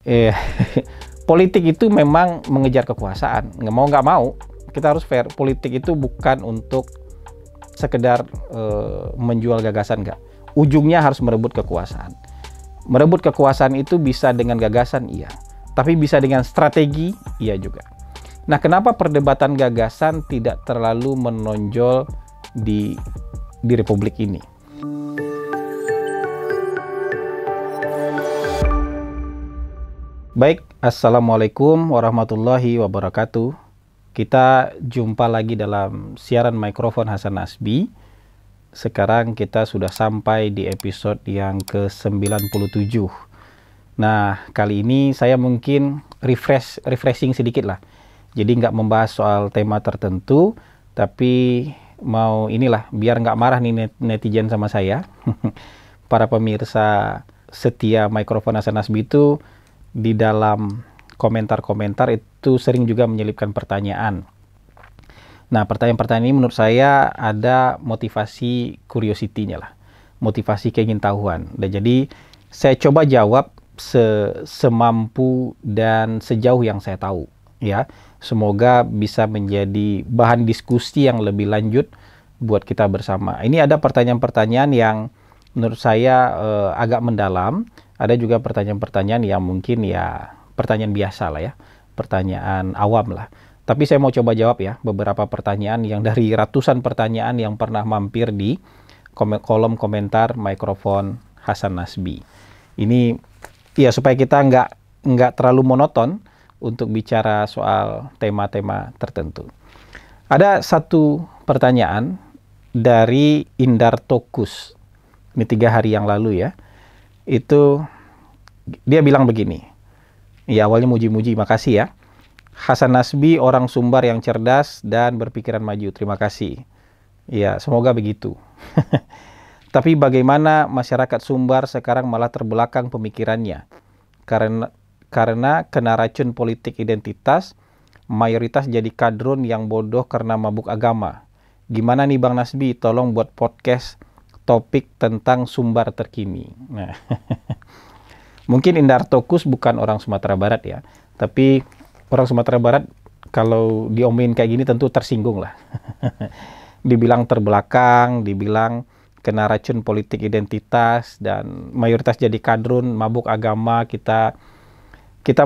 eh, politik itu memang mengejar kekuasaan. Nggak mau, kita harus fair. Politik itu bukan untuk sekedar menjual gagasan, nggak. Ujungnya harus merebut kekuasaan. Merebut kekuasaan itu bisa dengan gagasan, iya. Tapi bisa dengan strategi, iya juga. Nah, kenapa perdebatan gagasan tidak terlalu menonjol di Republik ini? Baik, Assalamualaikum warahmatullahi wabarakatuh. Kita jumpa lagi dalam siaran mikrofon Hasan Nasbi. Sekarang kita sudah sampai di episode yang ke-97. Nah, kali ini saya mungkin refreshing sedikit lah. Jadi nggak membahas soal tema tertentu, tapi mau inilah, biar nggak marah nih netizen sama saya. Para pemirsa setia mikrofon Hasan Nasbi itu di dalam komentar-komentar itu sering juga menyelipkan pertanyaan. Nah, pertanyaan-pertanyaan ini menurut saya ada motivasi curiosity-nya lah. Motivasi keingintahuan. Dan jadi saya coba jawab semampu dan sejauh yang saya tahu. Ya, semoga bisa menjadi bahan diskusi yang lebih lanjut buat kita bersama. Ini ada pertanyaan-pertanyaan yang menurut saya agak mendalam. Ada juga pertanyaan-pertanyaan yang mungkin ya pertanyaan biasa lah ya. Pertanyaan awam lah. Tapi saya mau coba jawab ya beberapa pertanyaan yang dari ratusan pertanyaan yang pernah mampir di kolom komentar mikrofon Hasan Nasbi. Ini ya supaya kita nggak terlalu monoton untuk bicara soal tema-tema tertentu. Ada satu pertanyaan dari Indar Tokus. Ini 3 hari yang lalu ya. Itu dia bilang begini. Ya, awalnya muji-muji, makasih ya. Hasan Nasbi orang Sumbar yang cerdas dan berpikiran maju. Terima kasih. Ya, semoga begitu. Tapi bagaimana masyarakat Sumbar sekarang malah terbelakang pemikirannya? Karena kena racun politik identitas, mayoritas jadi kadrun yang bodoh karena mabuk agama. Gimana nih Bang Nasbi? Tolong buat podcast topik tentang Sumbar terkini. Nah, mungkin Indar Tokus bukan orang Sumatera Barat ya, tapi orang Sumatera Barat kalau diomongin kayak gini tentu tersinggung lah. Dibilang terbelakang, dibilang kena racun politik identitas, dan mayoritas jadi kadrun, mabuk agama. Kita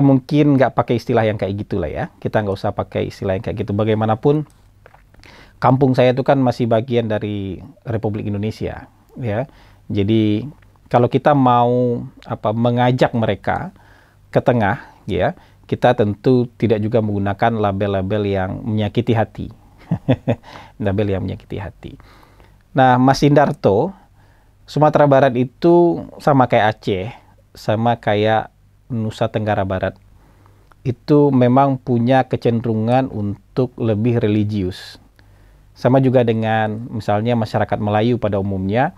mungkin nggak pakai istilah yang kayak gitu lah ya. Kita nggak usah pakai istilah yang kayak gitu. Bagaimanapun, kampung saya itu kan masih bagian dari Republik Indonesia. Ya, jadi kalau kita mau mengajak mereka ke tengah, ya, kita tentu tidak juga menggunakan label-label yang menyakiti hati. Label yang menyakiti hati. Nah, Mas Indarto, Sumatera Barat itu sama kayak Aceh, sama kayak Nusa Tenggara Barat. Itu memang punya kecenderungan untuk lebih religius. Sama juga dengan misalnya masyarakat Melayu pada umumnya,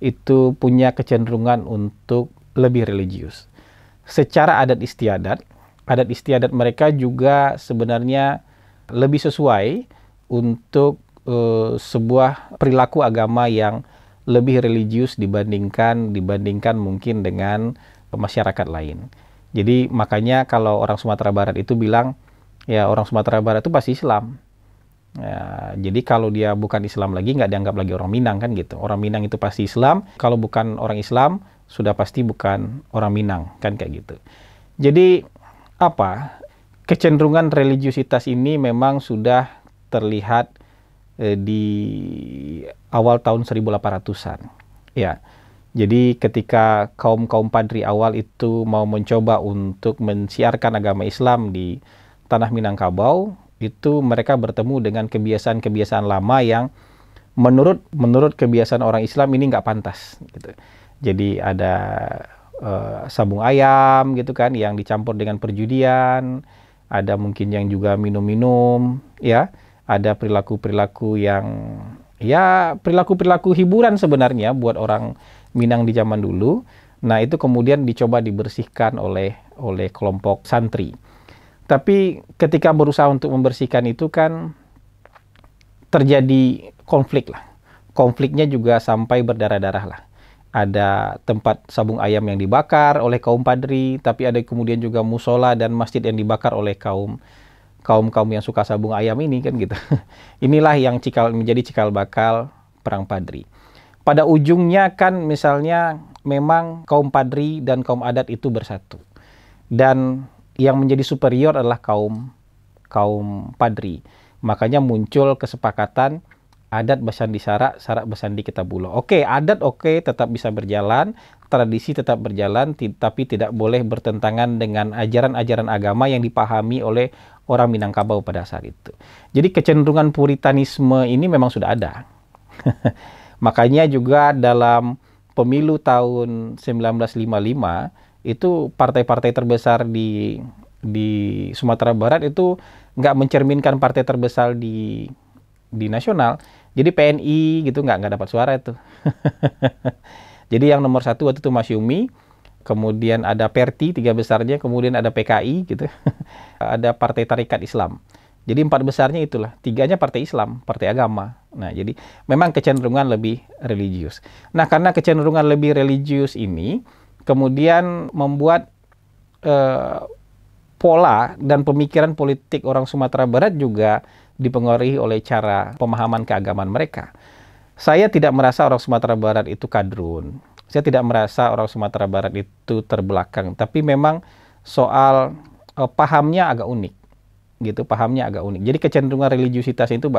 itu punya kecenderungan untuk lebih religius. Secara adat istiadat mereka juga sebenarnya lebih sesuai untuk sebuah perilaku agama yang lebih religius dibandingkan mungkin dengan masyarakat lain. Jadi makanya kalau orang Sumatera Barat itu bilang, ya orang Sumatera Barat itu pasti Islam. Ya, jadi kalau dia bukan Islam lagi, nggak dianggap lagi orang Minang kan gitu. Orang Minang itu pasti Islam. Kalau bukan orang Islam, sudah pasti bukan orang Minang kan kayak gitu. Jadi kecenderungan religiusitas ini memang sudah terlihat di awal tahun 1800-an. Ya. Jadi ketika kaum Padri awal itu mau mencoba untuk mensiarkan agama Islam di tanah Minangkabau, itu mereka bertemu dengan kebiasaan-kebiasaan lama yang menurut kebiasaan orang Islam ini nggak pantas gitu. Jadi ada sabung ayam gitu kan yang dicampur dengan perjudian, ada mungkin yang juga minum-minum ya, ada perilaku-perilaku yang ya perilaku hiburan sebenarnya buat orang Minang di zaman dulu. Nah, itu kemudian dicoba dibersihkan oleh kelompok santri. Tapi ketika berusaha untuk membersihkan itu kan terjadi konflik lah. Konfliknya juga sampai berdarah-darah lah. ada tempat sabung ayam yang dibakar oleh kaum Padri, tapi ada kemudian juga musola dan masjid yang dibakar oleh kaum yang suka sabung ayam ini kan gitu. Inilah yang menjadi cikal bakal perang Padri. Pada ujungnya kan misalnya memang kaum Padri dan kaum adat itu bersatu. Dan yang menjadi superior adalah kaum Padri. Makanya muncul kesepakatan adat bersandi sarak, sarak bersandi Kitabulo. Oke, adat tetap bisa berjalan, tradisi tetap berjalan, tapi tidak boleh bertentangan dengan ajaran-ajaran agama yang dipahami oleh orang Minangkabau pada saat itu. Jadi kecenderungan puritanisme ini memang sudah ada. Makanya juga dalam pemilu tahun 1955 itu partai-partai terbesar di Sumatera Barat itu nggak mencerminkan partai terbesar di nasional. Jadi PNI gitu nggak dapat suara itu. Jadi yang nomor 1 waktu itu Masyumi, kemudian ada Perti 3 besarnya, kemudian ada PKI gitu. Ada Partai Tarekat Islam. Jadi 4 besarnya itulah, 3-nya partai Islam, partai agama. Nah, jadi memang kecenderungan lebih religius. Nah, karena kecenderungan lebih religius ini kemudian membuat pola dan pemikiran politik orang Sumatera Barat juga dipengaruhi oleh cara pemahaman keagamaan mereka. Saya tidak merasa orang Sumatera Barat itu kadrun. Saya tidak merasa orang Sumatera Barat itu terbelakang. Tapi memang soal pahamnya agak unik. Gitu, pahamnya agak unik. Jadi kecenderungan religiusitas itu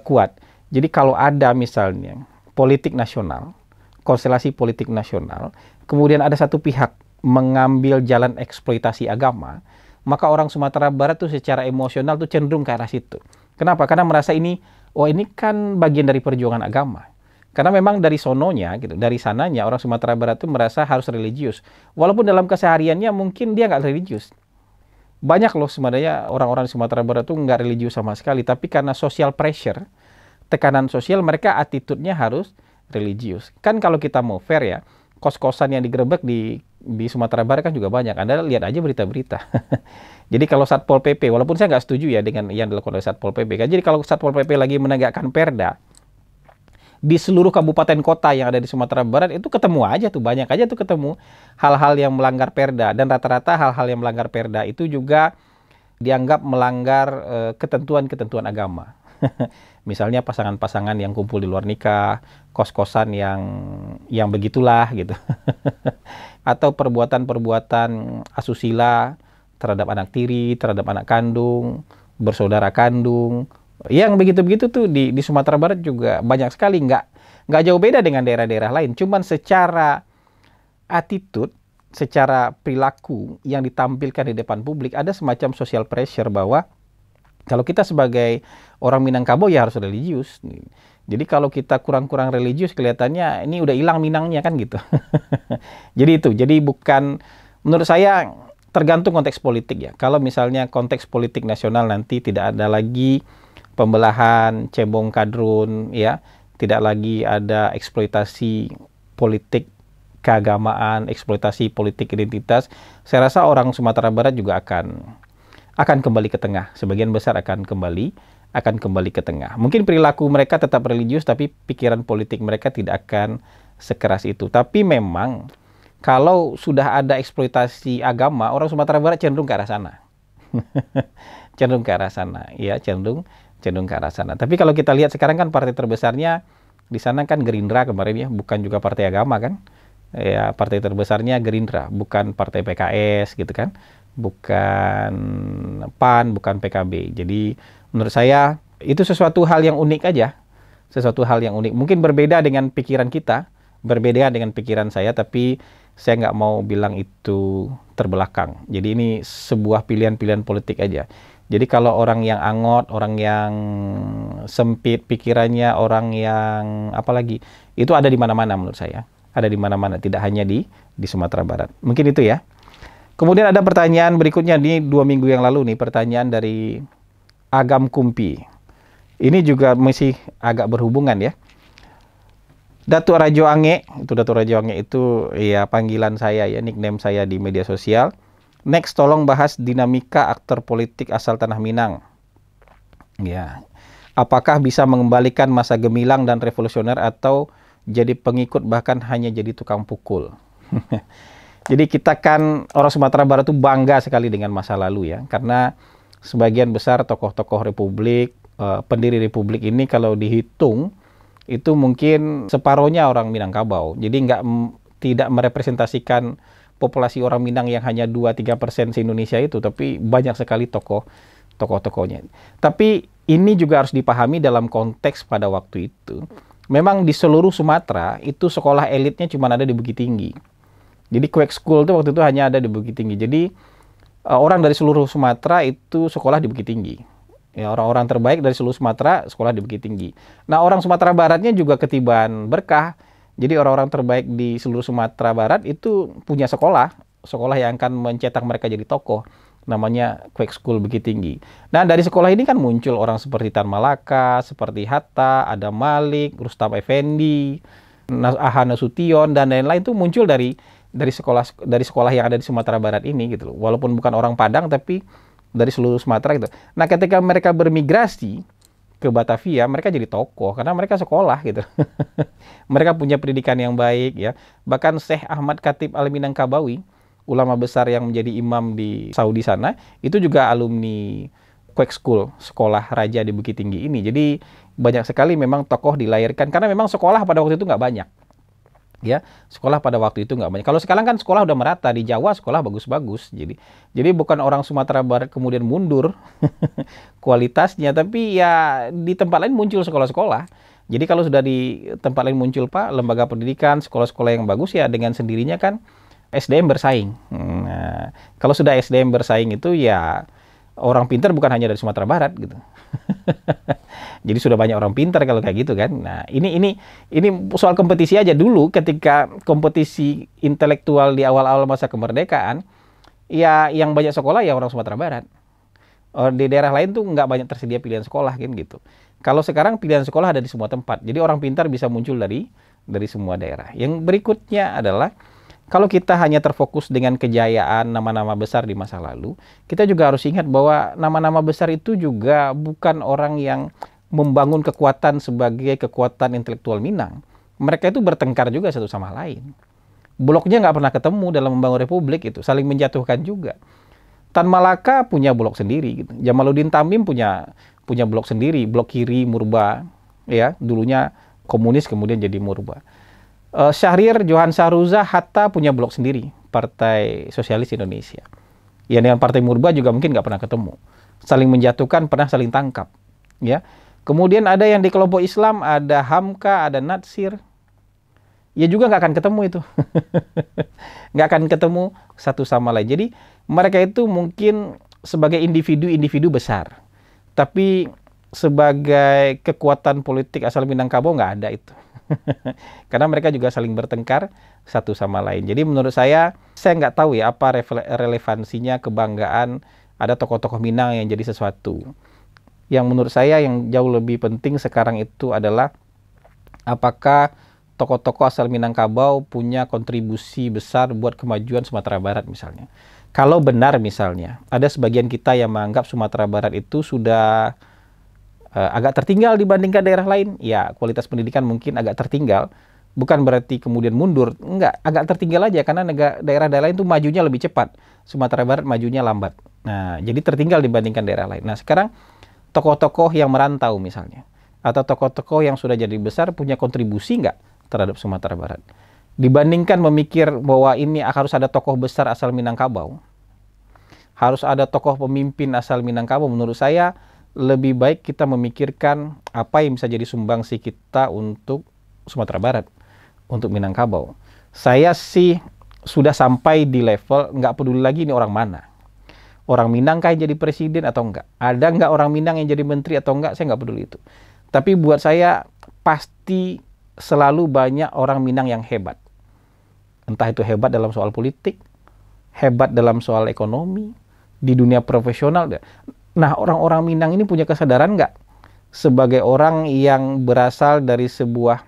kuat. Jadi kalau ada misalnya politik nasional, konstelasi politik nasional, kemudian ada satu pihak mengambil jalan eksploitasi agama, maka orang Sumatera Barat tuh secara emosional tuh cenderung ke arah situ. Kenapa? Karena merasa ini kan bagian dari perjuangan agama. Karena memang dari sononya, gitu, dari sananya orang Sumatera Barat tuh merasa harus religius. Walaupun dalam kesehariannya mungkin dia nggak religius. Banyak loh sebenarnya orang-orang di Sumatera Barat tuh nggak religius sama sekali, tapi karena social pressure, tekanan sosial, mereka attitude-nya harus religius. Kan kalau kita mau fair ya, kos-kosan yang digerebek di Sumatera Barat kan juga banyak. Anda lihat aja berita-berita. Jadi kalau Satpol PP, walaupun saya nggak setuju ya dengan yang dilakukan oleh Satpol PP, kan, jadi kalau Satpol PP lagi menegakkan perda, di seluruh kabupaten kota yang ada di Sumatera Barat itu ketemu aja tuh, banyak aja tuh ketemu hal-hal yang melanggar perda. Dan rata-rata hal-hal yang melanggar perda itu juga dianggap melanggar ketentuan-ketentuan agama. Misalnya pasangan-pasangan yang kumpul di luar nikah, kos-kosan yang begitulah gitu. Atau perbuatan-perbuatan asusila terhadap anak tiri, terhadap anak kandung, bersaudara kandung. Yang begitu-begitu tuh di Sumatera Barat juga banyak sekali, nggak jauh beda dengan daerah-daerah lain. Cuman secara attitude, secara perilaku yang ditampilkan di depan publik ada semacam social pressure bahwa kalau kita sebagai orang Minangkabau ya harus religius. Jadi kalau kita kurang-kurang religius kelihatannya ini udah hilang Minangnya kan gitu. Jadi bukan, menurut saya tergantung konteks politik ya. Kalau misalnya konteks politik nasional nanti tidak ada lagi pembelahan cebong kadrun ya, tidak lagi ada eksploitasi politik keagamaan, eksploitasi politik identitas. Saya rasa orang Sumatera Barat juga akan kembali ke tengah. Sebagian besar akan kembali ke tengah. Mungkin perilaku mereka tetap religius, tapi pikiran politik mereka tidak akan sekeras itu. Tapi memang kalau sudah ada eksploitasi agama, orang Sumatera Barat cenderung ke arah sana. Cenderung ke arah sana, ya, cenderung ke arah sana. Tapi kalau kita lihat sekarang kan partai terbesarnya di sana kan Gerindra kemarin ya, bukan juga partai agama kan. Ya, partai terbesarnya Gerindra, bukan partai PKS gitu kan. Bukan PAN, bukan PKB. Jadi menurut saya itu sesuatu hal yang unik aja. Sesuatu hal yang unik. Mungkin berbeda dengan pikiran kita, berbeda dengan pikiran saya, tapi saya nggak mau bilang itu terbelakang. Jadi ini sebuah pilihan-pilihan politik aja. Jadi kalau orang yang angot, orang yang sempit pikirannya, orang yang apalagi, itu ada di mana-mana menurut saya. Ada di mana-mana, tidak hanya di Sumatera Barat. Mungkin itu ya. Kemudian ada pertanyaan berikutnya, ini 2 minggu yang lalu nih, pertanyaan dari Agam Kumpi. Ini juga masih agak berhubungan ya. Datuk Rajo Ange, Datuk Rajo Ange itu ya panggilan saya ya, nickname saya di media sosial. Next, tolong bahas dinamika aktor politik asal Tanah Minang. Ya, apakah bisa mengembalikan masa gemilang dan revolusioner atau jadi pengikut, bahkan hanya jadi tukang pukul. Jadi kita kan orang Sumatera Barat itu bangga sekali dengan masa lalu ya, karena sebagian besar tokoh-tokoh Republik, pendiri Republik ini kalau dihitung itu mungkin separohnya orang Minangkabau. Jadi tidak merepresentasikan populasi orang Minang yang hanya 2-3% se-Indonesia itu, tapi banyak sekali tokoh-tokohnya. Tapi ini juga harus dipahami dalam konteks pada waktu itu. Memang di seluruh Sumatera itu sekolah elitnya cuma ada di Bukit Tinggi. Jadi Quake School itu waktu itu hanya ada di Bukit Tinggi. Jadi orang dari seluruh Sumatera itu sekolah di Bukit Tinggi. Ya, orang-orang terbaik dari seluruh Sumatera sekolah di Bukit Tinggi. Nah, orang Sumatera Baratnya juga ketiban berkah. Jadi orang-orang terbaik di seluruh Sumatera Barat itu punya sekolah yang akan mencetak mereka jadi tokoh. Namanya Quake School Bukit Tinggi. Nah, dari sekolah ini kan muncul orang seperti Tan Malaka, seperti Hatta, Adam Malik, Rustam Effendi, Aha Nasution, dan lain-lain itu muncul dari sekolah yang ada di Sumatera Barat ini gitu loh. Walaupun bukan orang Padang tapi dari seluruh Sumatera gitu. Nah, ketika mereka bermigrasi ke Batavia, mereka jadi tokoh karena mereka sekolah gitu. Mereka punya pendidikan yang baik ya. Bahkan Syekh Ahmad Khatib Al-Minangkabawi, ulama besar yang menjadi imam di Saudi sana, itu juga alumni Quake School, sekolah raja di Bukit Tinggi ini. Jadi banyak sekali memang tokoh dilahirkan karena memang sekolah pada waktu itu nggak banyak. Ya, sekolah pada waktu itu nggak banyak. Kalau sekarang kan sekolah udah merata, di Jawa sekolah bagus-bagus. Jadi bukan orang Sumatera Barat kemudian mundur kualitasnya, tapi ya di tempat lain muncul sekolah-sekolah. Jadi kalau sudah di tempat lain muncul lembaga pendidikan, sekolah-sekolah yang bagus, ya dengan sendirinya kan SDM bersaing. Nah, kalau sudah SDM bersaing itu ya orang pintar bukan hanya dari Sumatera Barat gitu. Jadi sudah banyak orang pintar kalau kayak gitu kan. Nah, ini soal kompetisi aja. Dulu ketika kompetisi intelektual di awal-awal masa kemerdekaan, ya yang banyak sekolah ya orang Sumatera Barat. Di daerah lain tuh nggak banyak tersedia pilihan sekolah kan gitu. Kalau sekarang pilihan sekolah ada di semua tempat. Jadi orang pintar bisa muncul dari semua daerah. Yang berikutnya adalah kalau kita hanya terfokus dengan kejayaan nama-nama besar di masa lalu, kita juga harus ingat bahwa nama-nama besar itu juga bukan orang yang membangun kekuatan sebagai kekuatan intelektual Minang. Mereka itu bertengkar juga satu sama lain. Bloknya nggak pernah ketemu dalam membangun republik itu, saling menjatuhkan juga. Tan Malaka punya blok sendiri, gitu. Jamaluddin Tamim punya blok sendiri, blok kiri Murba, ya dulunya komunis kemudian jadi Murba. Syahrir, Johan Sahruza, Hatta punya blok sendiri, Partai Sosialis Indonesia. Ya dengan Partai Murba juga mungkin nggak pernah ketemu. Saling menjatuhkan, pernah saling tangkap. Ya. Kemudian ada yang di kelompok Islam, ada Hamka, ada Natsir. Ya juga nggak akan ketemu itu. Nggak akan ketemu satu sama lain. Jadi mereka itu mungkin sebagai individu besar. Tapi sebagai kekuatan politik asal Minangkabau nggak ada itu. Karena mereka juga saling bertengkar satu sama lain. Jadi menurut saya nggak tahu ya apa relevansinya kebanggaan ada tokoh-tokoh Minang yang jadi sesuatu. Yang menurut saya yang jauh lebih penting sekarang itu adalah apakah tokoh-tokoh asal Minangkabau punya kontribusi besar buat kemajuan Sumatera Barat misalnya. Kalau benar misalnya, ada sebagian kita yang menganggap Sumatera Barat itu sudah agak tertinggal dibandingkan daerah lain, ya kualitas pendidikan mungkin agak tertinggal, bukan berarti kemudian mundur, enggak, agak tertinggal aja karena daerah-daerah lain itu majunya lebih cepat, Sumatera Barat majunya lambat. Nah, jadi tertinggal dibandingkan daerah lain. Nah, sekarang tokoh-tokoh yang merantau misalnya, atau tokoh-tokoh yang sudah jadi besar punya kontribusi enggak terhadap Sumatera Barat? Dibandingkan memikir bahwa ini harus ada tokoh besar asal Minangkabau, harus ada tokoh pemimpin asal Minangkabau, menurut saya lebih baik kita memikirkan apa yang bisa jadi sumbangsi kita untuk Sumatera Barat, untuk Minangkabau. Saya sih sudah sampai di level nggak peduli lagi ini orang mana. Orang Minang kah yang jadi presiden atau enggak? Ada nggak orang Minang yang jadi menteri atau enggak? Saya nggak peduli itu. Tapi buat saya pasti selalu banyak orang Minang yang hebat. Entah itu hebat dalam soal politik, hebat dalam soal ekonomi, di dunia profesional. Nah, orang-orang Minang ini punya kesadaran nggak sebagai orang yang berasal dari sebuah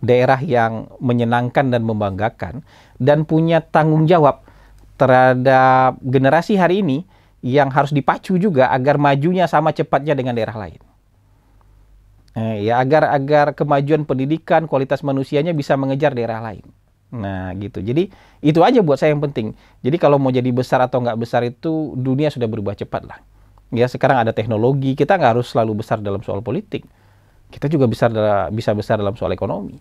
daerah yang menyenangkan dan membanggakan dan punya tanggung jawab terhadap generasi hari ini yang harus dipacu juga agar majunya sama cepatnya dengan daerah lain. Ya agar kemajuan pendidikan, kualitas manusianya bisa mengejar daerah lain. Nah gitu. Jadi itu aja buat saya yang penting. Jadi kalau mau jadi besar atau nggak besar itu dunia sudah berubah cepat lah. Ya sekarang ada teknologi, kita nggak harus selalu besar dalam soal politik. Kita juga bisa besar dalam soal ekonomi.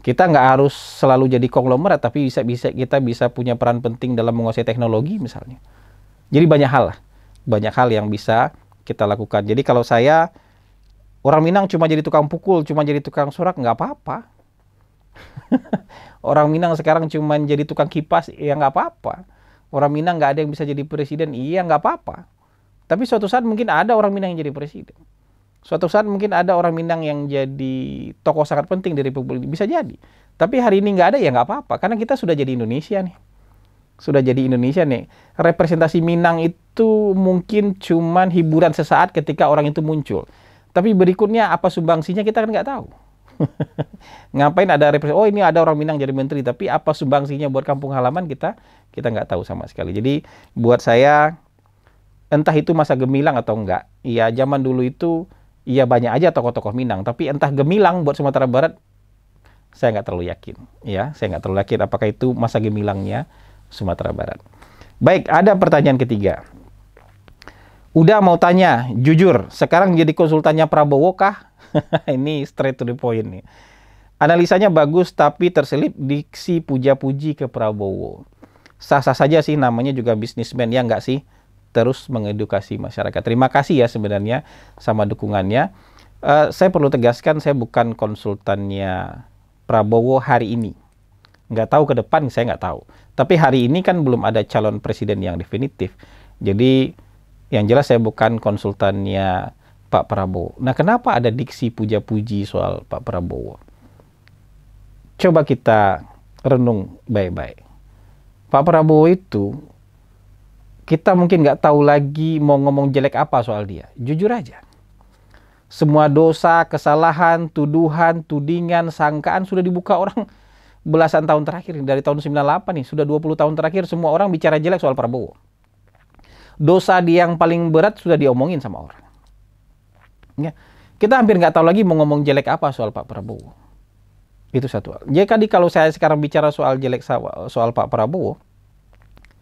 Kita nggak harus selalu jadi konglomerat, tapi kita bisa punya peran penting dalam menguasai teknologi misalnya. Jadi banyak hal yang bisa kita lakukan. Jadi kalau saya, orang Minang cuma jadi tukang pukul, cuma jadi tukang sorak, nggak apa-apa. Orang Minang sekarang cuma jadi tukang kipas, ya nggak apa-apa. Orang Minang nggak ada yang bisa jadi presiden, iya nggak apa-apa. Tapi suatu saat mungkin ada orang Minang yang jadi presiden. Suatu saat mungkin ada orang Minang yang jadi tokoh sangat penting di Republik, bisa jadi. Tapi hari ini nggak ada, ya nggak apa-apa. Karena kita sudah jadi Indonesia nih. Sudah jadi Indonesia nih. Representasi Minang itu mungkin cuman hiburan sesaat ketika orang itu muncul. Tapi berikutnya apa sumbangsinya kita kan nggak tahu. Ngapain ada representasi? Oh ini ada orang Minang jadi menteri, tapi apa sumbangsinya buat kampung halaman kita nggak tahu sama sekali. Jadi buat saya, entah itu masa gemilang atau enggak, ya zaman dulu itu ya banyak aja tokoh-tokoh Minang, tapi entah gemilang buat Sumatera Barat, saya nggak terlalu yakin. Ya, saya nggak terlalu yakin apakah itu masa gemilangnya Sumatera Barat. Baik, ada pertanyaan ketiga. Udah mau tanya, jujur, sekarang jadi konsultannya Prabowo kah? Ini straight to the point nih. Analisanya bagus tapi terselip diksi puja-puji ke Prabowo. Sah-sah saja sih, namanya juga bisnismen, ya nggak sih? Terus mengedukasi masyarakat. Terima kasih ya sebenarnya sama dukungannya. Saya perlu tegaskan, saya bukan konsultannya Prabowo hari ini. Nggak tahu ke depan, saya nggak tahu. Tapi hari ini kan belum ada calon presiden yang definitif. Jadi yang jelas saya bukan konsultannya Pak Prabowo. Nah, kenapa ada diksi puja-puji soal Pak Prabowo? Coba kita renung baik-baik. Pak Prabowo itu, kita mungkin nggak tahu lagi mau ngomong jelek apa soal dia. Jujur aja. Semua dosa, kesalahan, tuduhan, tudingan, sangkaan sudah dibuka orang belasan tahun terakhir. Dari tahun 98 nih, sudah 20 tahun terakhir semua orang bicara jelek soal Prabowo. Dosa dia yang paling berat sudah diomongin sama orang. Ya, kita hampir nggak tahu lagi mau ngomong jelek apa soal Pak Prabowo. Itu satu hal. Jadi kalau saya sekarang bicara soal jelek soal Pak Prabowo,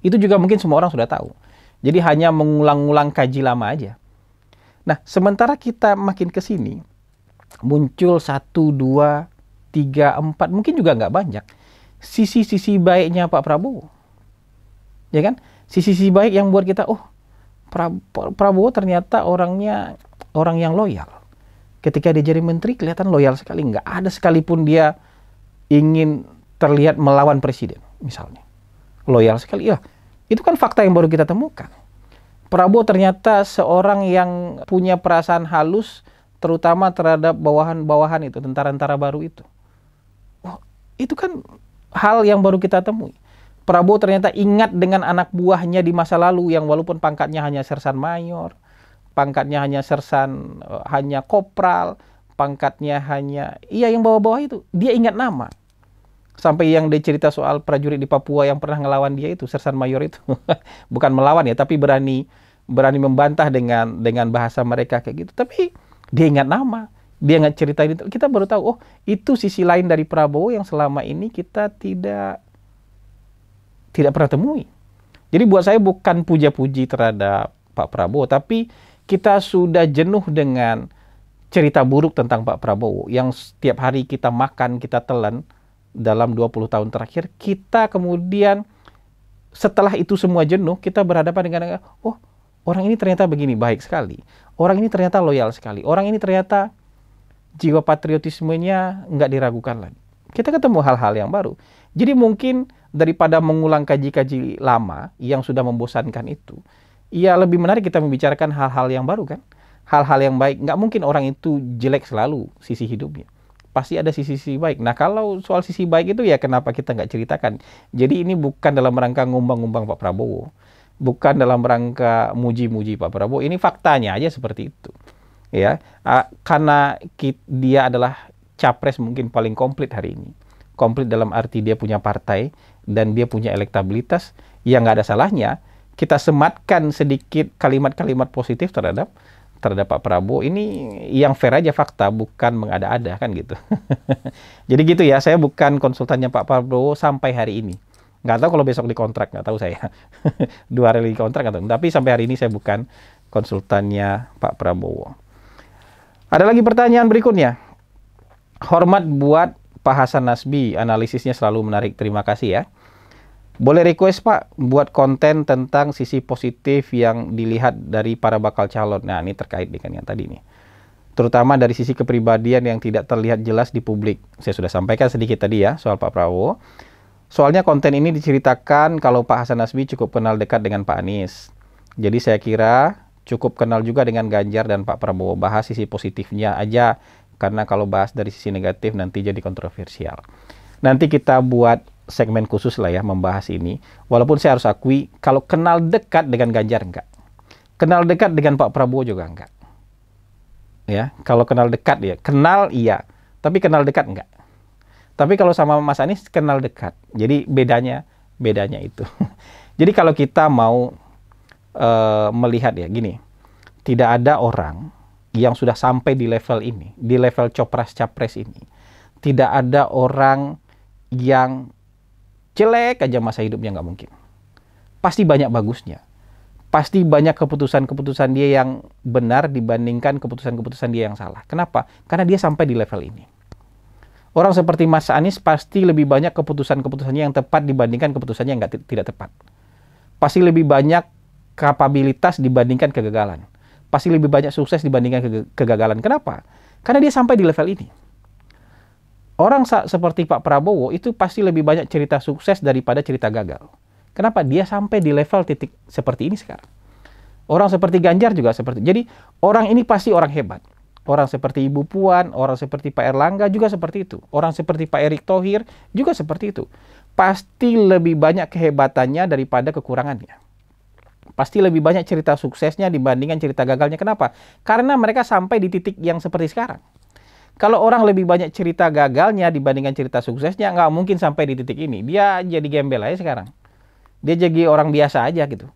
itu juga mungkin semua orang sudah tahu. Jadi hanya mengulang-ulang kaji lama aja. Nah, sementara kita makin ke sini, muncul 1, 2, 3, 4, mungkin juga nggak banyak sisi-sisi baiknya Pak Prabowo. Ya kan? Sisi-sisi baik yang buat kita, oh, Prabowo ternyata orang yang loyal. Ketika dia jadi menteri kelihatan loyal sekali, nggak ada sekalipun dia ingin terlihat melawan presiden misalnya. Loyal sekali. Ya, itu kan fakta yang baru kita temukan. Prabowo ternyata seorang yang punya perasaan halus, terutama terhadap bawahan-bawahan itu, tentara-tentara baru itu. Oh, itu kan hal yang baru kita temui. Prabowo ternyata ingat dengan anak buahnya di masa lalu yang walaupun pangkatnya hanya sersan mayor, pangkatnya hanya sersan, hanya kopral, pangkatnya hanya, iya yang bawah-bawah itu, dia ingat nama. Sampai yang dia cerita soal prajurit di Papua yang pernah ngelawan dia itu, sersan mayor itu. Bukan melawan ya, tapi berani membantah dengan bahasa mereka kayak gitu. Tapi dia ingat nama, dia ingat cerita itu. Kita baru tahu, oh itu sisi lain dari Prabowo yang selama ini kita tidak pernah temui. Jadi buat saya bukan puja-puji terhadap Pak Prabowo, tapi kita sudah jenuh dengan cerita buruk tentang Pak Prabowo yang setiap hari kita makan, kita telan dalam 20 tahun terakhir. Kita kemudian setelah itu semua jenuh, kita berhadapan dengan, oh orang ini ternyata begini, baik sekali. Orang ini ternyata loyal sekali. Orang ini ternyata jiwa patriotismenya nggak diragukan lagi. Kita ketemu hal-hal yang baru. Jadi mungkin daripada mengulang kaji-kaji lama yang sudah membosankan itu, ya lebih menarik kita membicarakan hal-hal yang baru kan. Hal-hal yang baik. Nggak mungkin orang itu jelek selalu sisi hidupnya. Pasti ada sisi-sisi baik. Nah kalau soal sisi baik itu ya kenapa kita nggak ceritakan. Jadi ini bukan dalam rangka ngumbang-ngumbang Pak Prabowo. Bukan dalam rangka muji-muji Pak Prabowo. Ini faktanya aja seperti itu. Ya, karena dia adalah capres mungkin paling komplit hari ini. Komplit dalam arti dia punya partai dan dia punya elektabilitas, yang nggak ada salahnya kita sematkan sedikit kalimat-kalimat positif terhadap terhadap Pak Prabowo, ini yang fair aja, fakta, bukan mengada-ada kan gitu. Jadi gitu ya, saya bukan konsultannya Pak Prabowo sampai hari ini. Nggak tahu kalau besok dikontrak, nggak tahu saya. 2 hari lagi kontrak, nggak tahu. Tapi sampai hari ini saya bukan konsultannya Pak Prabowo. Ada lagi pertanyaan berikutnya. Hormat buat Pak Hasan Nasbi, analisisnya selalu menarik. Terima kasih ya. Boleh request Pak buat konten tentang sisi positif yang dilihat dari para bakal calon. Nah, ini terkait dengan yang tadi nih. Terutama dari sisi kepribadian yang tidak terlihat jelas di publik. Saya sudah sampaikan sedikit tadi ya soal Pak Prabowo. Soalnya konten ini diceritakan kalau Pak Hasan Nasbi cukup kenal dekat dengan Pak Anies. Jadi saya kira cukup kenal juga dengan Ganjar dan Pak Prabowo. Bahas sisi positifnya aja, karena kalau bahas dari sisi negatif nanti jadi kontroversial. Nanti kita buat segmen khusus lah ya membahas ini. Walaupun saya harus akui kalau kenal dekat dengan Ganjar enggak. Kenal dekat dengan Pak Prabowo juga enggak. Ya, kalau kenal dekat ya, kenal iya, tapi kenal dekat enggak. Tapi kalau sama Mas Anies kenal dekat. Jadi bedanya itu. Jadi kalau kita mau melihat ya gini, tidak ada orang yang sudah sampai di level ini, di level copras-capres ini. Tidak ada orang yang jelek aja masa hidupnya, nggak mungkin. Pasti banyak bagusnya. Pasti banyak keputusan-keputusan dia yang benar dibandingkan keputusan-keputusan dia yang salah. Kenapa? Karena dia sampai di level ini. Orang seperti Mas Anies pasti lebih banyak keputusan-keputusannya yang tepat dibandingkan keputusannya yang tidak tepat. Pasti lebih banyak kapabilitas dibandingkan kegagalan. Pasti lebih banyak sukses dibandingkan kegagalan. Kenapa? Karena dia sampai di level ini. Orang seperti Pak Prabowo itu pasti lebih banyak cerita sukses daripada cerita gagal. Kenapa? Dia sampai di level titik seperti ini sekarang. Orang seperti Ganjar juga seperti. Jadi orang ini pasti orang hebat. Orang seperti Ibu Puan, orang seperti Pak Erlangga juga seperti itu. Orang seperti Pak Erick Thohir juga seperti itu. Pasti lebih banyak kehebatannya daripada kekurangannya. Pasti lebih banyak cerita suksesnya dibandingkan cerita gagalnya. Kenapa? Karena mereka sampai di titik yang seperti sekarang. Kalau orang lebih banyak cerita gagalnya dibandingkan cerita suksesnya, nggak mungkin sampai di titik ini. Dia jadi gembel aja sekarang. Dia jadi orang biasa aja gitu.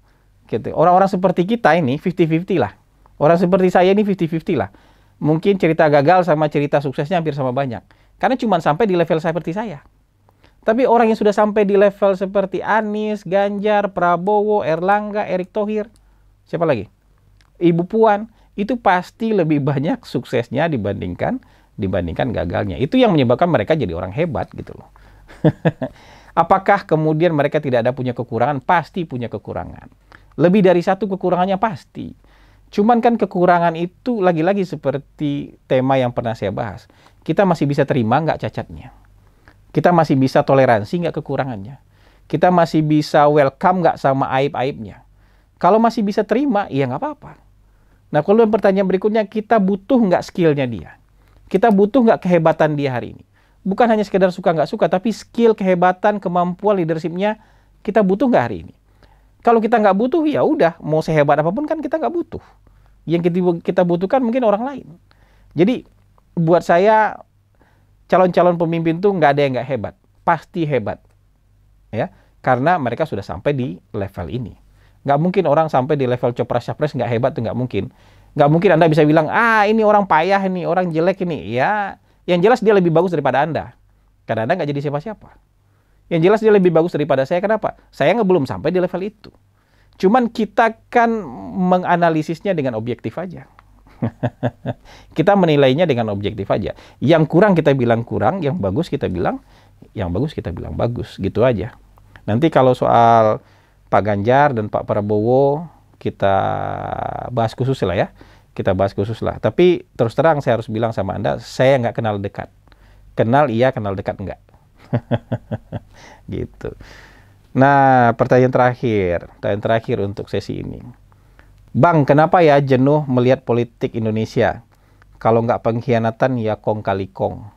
Orang-orang seperti kita ini 50-50 lah. Orang seperti saya ini 50-50 lah. Mungkin cerita gagal sama cerita suksesnya hampir sama banyak. Karena cuma sampai di level seperti saya. Tapi orang yang sudah sampai di level seperti Anies, Ganjar, Prabowo, Erlangga, Erick Thohir, siapa lagi? Ibu Puan, itu pasti lebih banyak suksesnya dibandingkan gagalnya. Itu yang menyebabkan mereka jadi orang hebat gitu loh. Apakah kemudian mereka tidak ada punya kekurangan? Pasti punya kekurangan. Lebih dari satu kekurangannya pasti. Cuman kan kekurangan itu lagi-lagi seperti tema yang pernah saya bahas. Kita masih bisa terima nggak cacatnya? Kita masih bisa toleransi nggak kekurangannya? Kita masih bisa welcome nggak sama aib-aibnya? Kalau masih bisa terima, ya nggak apa-apa. Nah, kalau pertanyaan berikutnya, kita butuh nggak skillnya dia? Kita butuh nggak kehebatan dia hari ini? Bukan hanya sekedar suka nggak suka, tapi skill, kehebatan, kemampuan leadershipnya kita butuh nggak hari ini? Kalau kita nggak butuh, ya udah, mau sehebat apapun kan kita nggak butuh. Yang kita butuhkan mungkin orang lain. Jadi buat saya calon-calon pemimpin tuh nggak ada yang nggak hebat, pasti hebat, ya, karena mereka sudah sampai di level ini. Nggak mungkin orang sampai di level copras-capres nggak hebat tuh, nggak mungkin. Nggak mungkin Anda bisa bilang, ini orang payah ini, orang jelek ini. Ya, yang jelas dia lebih bagus daripada Anda. Karena Anda nggak jadi siapa-siapa. Yang jelas dia lebih bagus daripada saya. Kenapa? Saya belum sampai di level itu. Cuman kita kan menganalisisnya dengan objektif aja. Kita menilainya dengan objektif aja. Yang kurang kita bilang kurang, yang bagus kita bilang bagus. Gitu aja. Nanti kalau soal Pak Ganjar dan Pak Prabowo kita bahas khusus lah ya. Kita bahas khusus lah. Tapi terus terang saya harus bilang sama Anda, saya nggak kenal dekat. Kenal iya, kenal dekat enggak. Gitu. Nah, pertanyaan terakhir untuk sesi ini. Bang, kenapa ya jenuh melihat politik Indonesia? Kalau nggak pengkhianatan ya kong kali kong.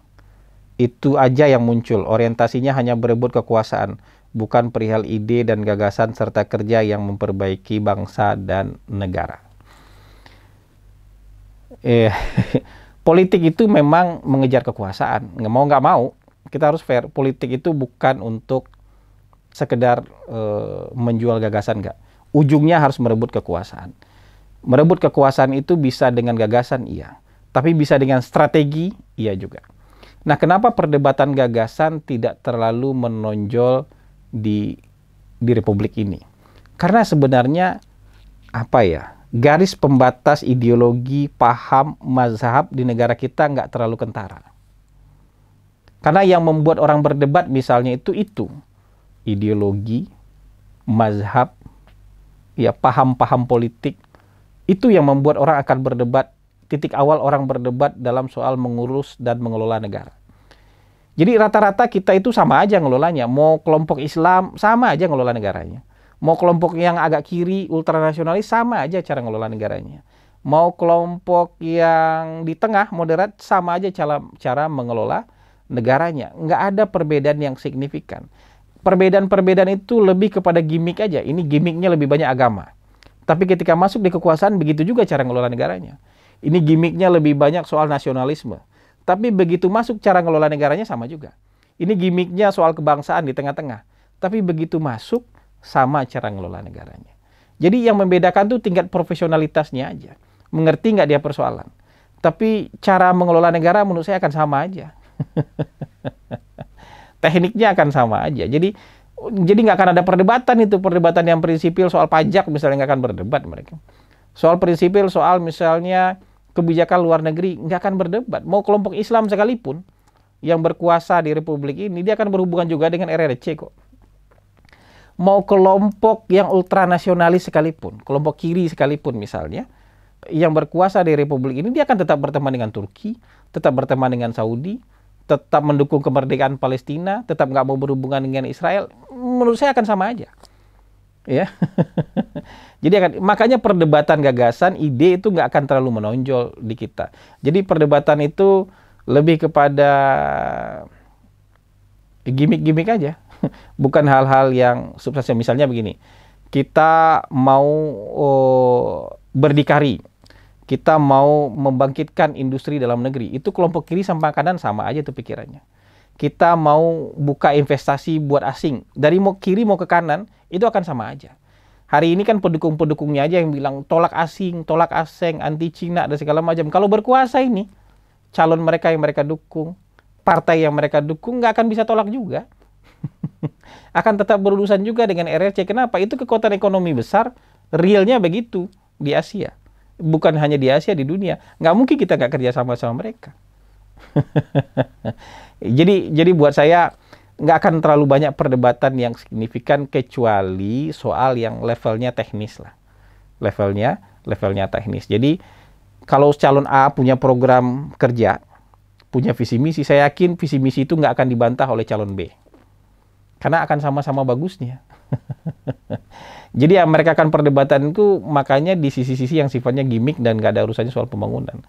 Itu aja yang muncul. Orientasinya hanya berebut kekuasaan, bukan perihal ide dan gagasan serta kerja yang memperbaiki bangsa dan negara. Politik itu memang mengejar kekuasaan. Nggak mau, kita harus fair. Politik itu bukan untuk sekedar menjual gagasan, nggak. Ujungnya harus merebut kekuasaan. Merebut kekuasaan itu bisa dengan gagasan, iya. Tapi bisa dengan strategi, iya juga. Nah, kenapa perdebatan gagasan tidak terlalu menonjol di Republik ini? Karena sebenarnya, apa ya, garis pembatas ideologi, paham, mazhab di negara kita nggak terlalu kentara. Karena yang membuat orang berdebat misalnya itu ideologi, mazhab, ya paham-paham politik, itu yang membuat orang akan berdebat. Titik awal orang berdebat dalam soal mengurus dan mengelola negara. Jadi rata-rata kita itu sama aja ngelolanya. Mau kelompok Islam, sama aja ngelola negaranya. Mau kelompok yang agak kiri, ultranasionalis, sama aja cara ngelola negaranya. Mau kelompok yang di tengah, moderat, sama aja cara mengelola negaranya. Nggak ada perbedaan yang signifikan. Perbedaan-perbedaan itu lebih kepada gimmick aja. Ini gimmicknya lebih banyak agama. Tapi ketika masuk di kekuasaan, begitu juga cara ngelola negaranya. Ini gimmicknya lebih banyak soal nasionalisme. Tapi begitu masuk cara ngelola negaranya sama juga. Ini gimmicknya soal kebangsaan di tengah-tengah. Tapi begitu masuk, sama cara ngelola negaranya. Jadi yang membedakan tuh tingkat profesionalitasnya aja. Mengerti nggak dia persoalan. Tapi cara mengelola negara menurut saya akan sama aja. Tekniknya akan sama aja. Jadi nggak akan ada perdebatan itu. Perdebatan yang prinsipil soal pajak misalnya nggak akan berdebat mereka. Soal prinsipil, soal misalnya kebijakan luar negeri, nggak akan berdebat. Mau kelompok Islam sekalipun yang berkuasa di Republik ini, dia akan berhubungan juga dengan RRC kok. Mau kelompok yang ultranasionalis sekalipun, kelompok kiri sekalipun misalnya, yang berkuasa di Republik ini, dia akan tetap berteman dengan Turki, tetap berteman dengan Saudi, tetap mendukung kemerdekaan Palestina, tetap nggak mau berhubungan dengan Israel. Menurut saya akan sama aja. Ya. Jadi makanya perdebatan gagasan, ide itu nggak akan terlalu menonjol di kita. Jadi perdebatan itu lebih kepada gimmick-gimmick aja. Bukan hal-hal yang substansial. Misalnya begini, kita mau berdikari, kita mau membangkitkan industri dalam negeri. Itu kelompok kiri sama kanan sama aja tuh pikirannya. Kita mau buka investasi buat asing, dari mau kiri mau ke kanan, itu akan sama aja. Hari ini kan pendukung-pendukungnya aja yang bilang tolak asing, tolak asing, anti Cina, dan segala macam. Kalau berkuasa ini, calon mereka yang mereka dukung, partai yang mereka dukung, nggak akan bisa tolak juga. Akan tetap berurusan juga dengan RRC. Kenapa? Itu kekuatan ekonomi besar, realnya begitu di Asia. Bukan hanya di Asia, di dunia. Nggak mungkin kita nggak kerja sama mereka. Jadi buat saya nggak akan terlalu banyak perdebatan yang signifikan kecuali soal yang levelnya teknis lah. Levelnya teknis. Jadi kalau calon A punya program kerja, punya visi misi, saya yakin visi misi itu nggak akan dibantah oleh calon B. Karena akan sama-sama bagusnya. Jadi ya mereka akan perdebatan itu makanya di sisi-sisi yang sifatnya gimmick dan nggak ada urusannya soal pembangunan.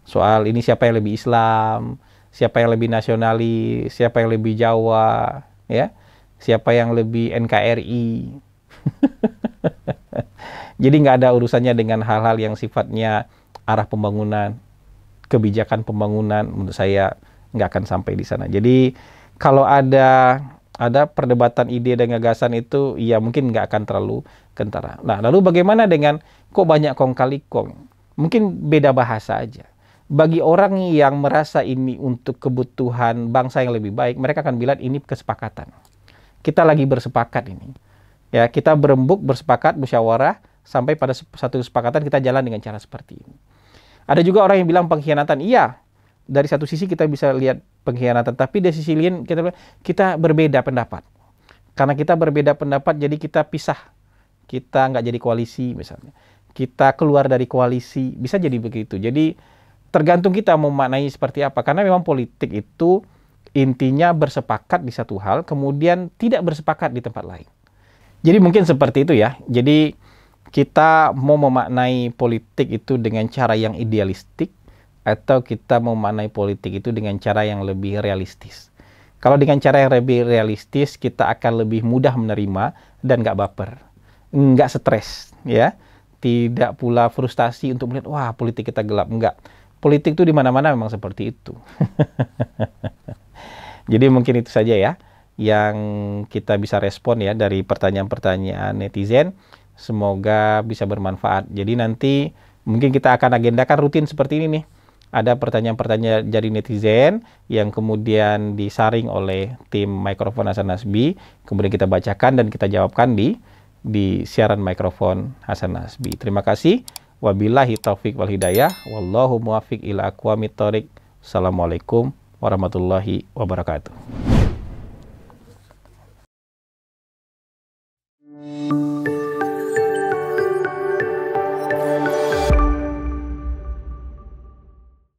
Soal ini siapa yang lebih Islam, siapa yang lebih nasionalis, siapa yang lebih Jawa, ya, siapa yang lebih NKRI. Jadi nggak ada urusannya dengan hal-hal yang sifatnya arah pembangunan, kebijakan pembangunan. Menurut saya nggak akan sampai di sana. Jadi kalau ada perdebatan ide dan gagasan itu, ya mungkin nggak akan terlalu kentara. Nah, lalu bagaimana dengan kok banyak kong kali kong? Mungkin beda bahasa aja. Bagi orang yang merasa ini untuk kebutuhan bangsa yang lebih baik, mereka akan bilang ini kesepakatan. Kita lagi bersepakat ini. Ya, kita berembuk, bersepakat, musyawarah, sampai pada satu kesepakatan kita jalan dengan cara seperti ini. Ada juga orang yang bilang pengkhianatan. Iya, dari satu sisi kita bisa lihat pengkhianatan, tapi dari sisi lain kita berbeda pendapat. Karena kita berbeda pendapat, jadi kita pisah. Kita nggak jadi koalisi misalnya. Kita keluar dari koalisi, bisa jadi begitu. Jadi tergantung kita mau maknai seperti apa. Karena memang politik itu intinya bersepakat di satu hal, kemudian tidak bersepakat di tempat lain. Jadi mungkin seperti itu ya. Jadi kita mau memaknai politik itu dengan cara yang idealistik, atau kita mau memaknai politik itu dengan cara yang lebih realistis. Kalau dengan cara yang lebih realistis, kita akan lebih mudah menerima dan nggak baper, nggak stres, ya. Tidak pula frustasi untuk melihat, wah politik kita gelap, enggak. Politik itu di mana-mana memang seperti itu. Jadi mungkin itu saja ya yang kita bisa respon ya dari pertanyaan-pertanyaan netizen. Semoga bisa bermanfaat. Jadi nanti Mungkin kita akan agendakan rutin seperti ini nih. Ada pertanyaan-pertanyaan dari netizen yang kemudian disaring oleh tim Mikrofon Hasan Nasbi, kemudian kita bacakan dan kita jawabkan di siaran Mikrofon Hasan Nasbi. Terima kasih. Wabillahi taufik wal hidayah. Wallahu muwaffiq ila aqwamit thoriq. Assalamualaikum warahmatullahi wabarakatuh.